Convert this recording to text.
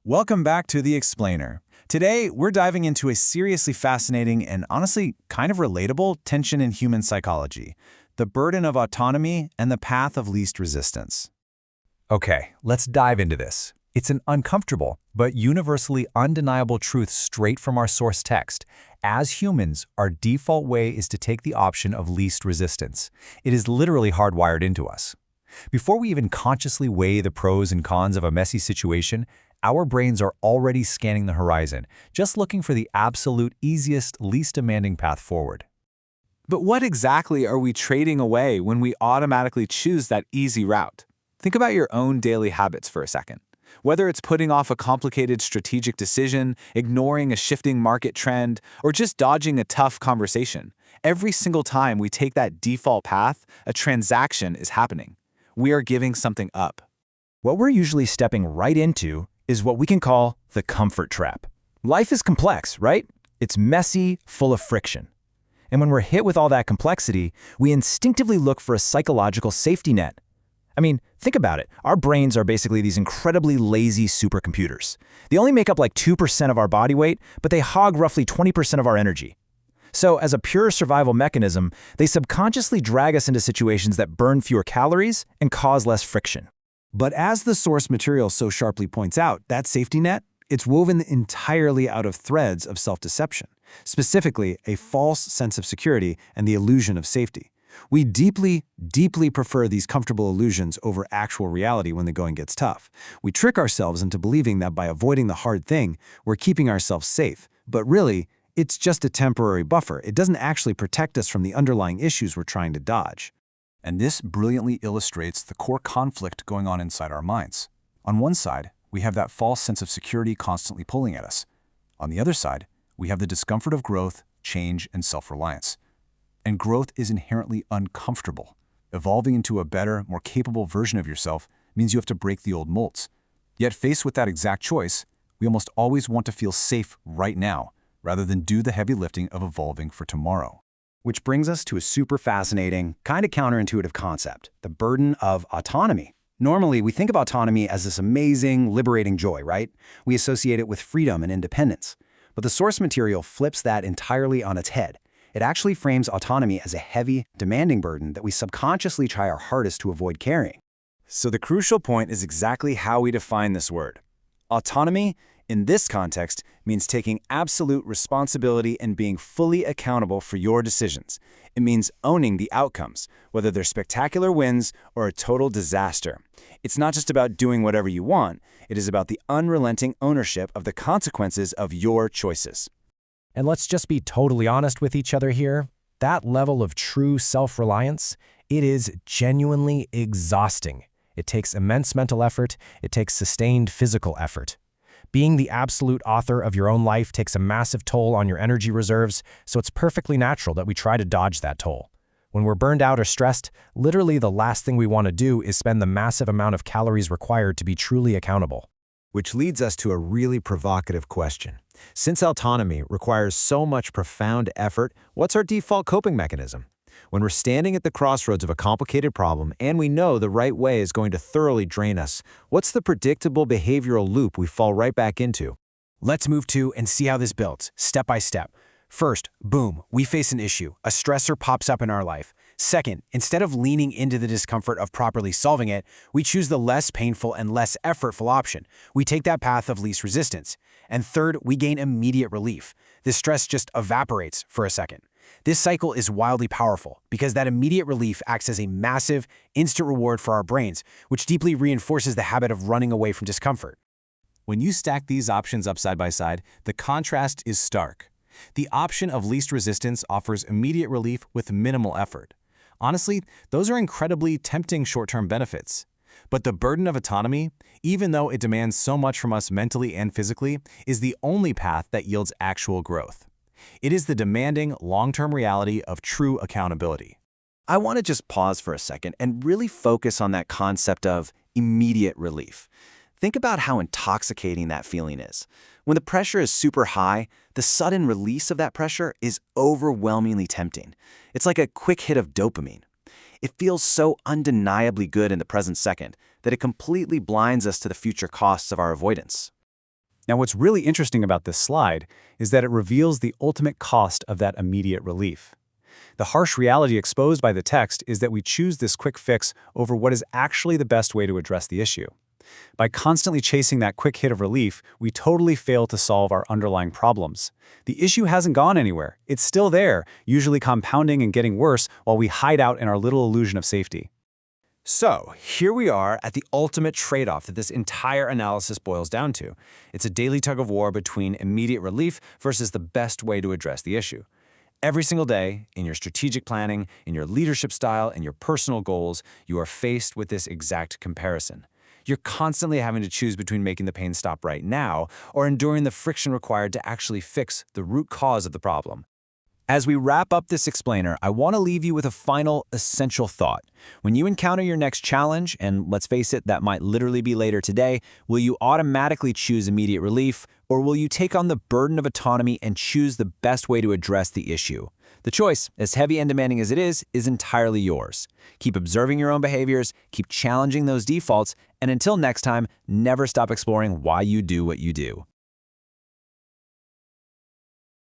Welcome back to The Explainer. Today, we're diving into a seriously fascinating and honestly kind of relatable tension in human psychology, the burden of autonomy and the path of least resistance. Okay, let's dive into this. It's an uncomfortable, but universally undeniable truth straight from our source text. As humans, our default way is to take the option of least resistance. It is literally hardwired into us. Before we even consciously weigh the pros and cons of a messy situation, our brains are already scanning the horizon, just looking for the absolute easiest, least demanding path forward. But what exactly are we trading away when we automatically choose that easy route? Think about your own daily habits for a second. Whether it's putting off a complicated strategic decision, ignoring a shifting market trend, or just dodging a tough conversation, every single time we take that default path, a transaction is happening. We are giving something up. What we're usually stepping right into is what we can call the comfort trap. Life is complex, right? It's messy, full of friction. And when we're hit with all that complexity, we instinctively look for a psychological safety net. I mean, think about it. Our brains are basically these incredibly lazy supercomputers. They only make up like 2% of our body weight, but they hog roughly 20% of our energy. So as a pure survival mechanism, they subconsciously drag us into situations that burn fewer calories and cause less friction. But as the source material so sharply points out, that safety net, it's woven entirely out of threads of self-deception, specifically a false sense of security and the illusion of safety. We deeply, deeply prefer these comfortable illusions over actual reality when the going gets tough. We trick ourselves into believing that by avoiding the hard thing, we're keeping ourselves safe. But really, it's just a temporary buffer. It doesn't actually protect us from the underlying issues we're trying to dodge. And this brilliantly illustrates the core conflict going on inside our minds. On one side, we have that false sense of security constantly pulling at us. On the other side, we have the discomfort of growth, change, and self-reliance. And growth is inherently uncomfortable. Evolving into a better, more capable version of yourself means you have to break the old molds. Yet faced with that exact choice, we almost always want to feel safe right now, rather than do the heavy lifting of evolving for tomorrow. Which brings us to a super fascinating, kind of counterintuitive concept, the burden of autonomy. Normally, we think of autonomy as this amazing, liberating joy, right? We associate it with freedom and independence. But the source material flips that entirely on its head. It actually frames autonomy as a heavy, demanding burden that we subconsciously try our hardest to avoid carrying. So the crucial point is exactly how we define this word. Autonomy, in this context, means taking absolute responsibility and being fully accountable for your decisions. It means owning the outcomes, whether they're spectacular wins or a total disaster. It's not just about doing whatever you want, it is about the unrelenting ownership of the consequences of your choices. And let's just be totally honest with each other here. That level of true self-reliance, it is genuinely exhausting. It takes immense mental effort. It takes sustained physical effort. Being the absolute author of your own life takes a massive toll on your energy reserves, so it's perfectly natural that we try to dodge that toll. When we're burned out or stressed, literally the last thing we want to do is spend the massive amount of calories required to be truly accountable. Which leads us to a really provocative question. Since autonomy requires so much profound effort, what's our default coping mechanism? When we're standing at the crossroads of a complicated problem and we know the right way is going to thoroughly drain us, what's the predictable behavioral loop we fall right back into? Let's move to and see how this builds, step by step. First, boom, we face an issue. A stressor pops up in our life. Second, instead of leaning into the discomfort of properly solving it, we choose the less painful and less effortful option. We take that path of least resistance. And third, we gain immediate relief. The stress just evaporates for a second. This cycle is wildly powerful because that immediate relief acts as a massive, instant reward for our brains, which deeply reinforces the habit of running away from discomfort. When you stack these options up side by side, the contrast is stark. The option of least resistance offers immediate relief with minimal effort. Honestly, those are incredibly tempting short-term benefits. But the burden of autonomy, even though it demands so much from us mentally and physically, is the only path that yields actual growth. It is the demanding, long-term reality of true accountability. I want to just pause for a second and really focus on that concept of immediate relief. Think about how intoxicating that feeling is. When the pressure is super high, the sudden release of that pressure is overwhelmingly tempting. It's like a quick hit of dopamine. It feels so undeniably good in the present second that it completely blinds us to the future costs of our avoidance. Now, what's really interesting about this slide is that it reveals the ultimate cost of that immediate relief. The harsh reality exposed by the text is that we choose this quick fix over what is actually the best way to address the issue. By constantly chasing that quick hit of relief, we totally fail to solve our underlying problems. The issue hasn't gone anywhere. It's still there, usually compounding and getting worse while we hide out in our little illusion of safety. So, here we are at the ultimate trade-off that this entire analysis boils down to. It's a daily tug-of-war between immediate relief versus the best way to address the issue. Every single day, in your strategic planning, in your leadership style, and your personal goals, you are faced with this exact comparison. You're constantly having to choose between making the pain stop right now or enduring the friction required to actually fix the root cause of the problem. As we wrap up this explainer, I want to leave you with a final, essential thought. When you encounter your next challenge, and let's face it, that might literally be later today, will you automatically choose immediate relief, or will you take on the burden of autonomy and choose the best way to address the issue? The choice, as heavy and demanding as it is entirely yours. Keep observing your own behaviors, keep challenging those defaults, and until next time, never stop exploring why you do what you do.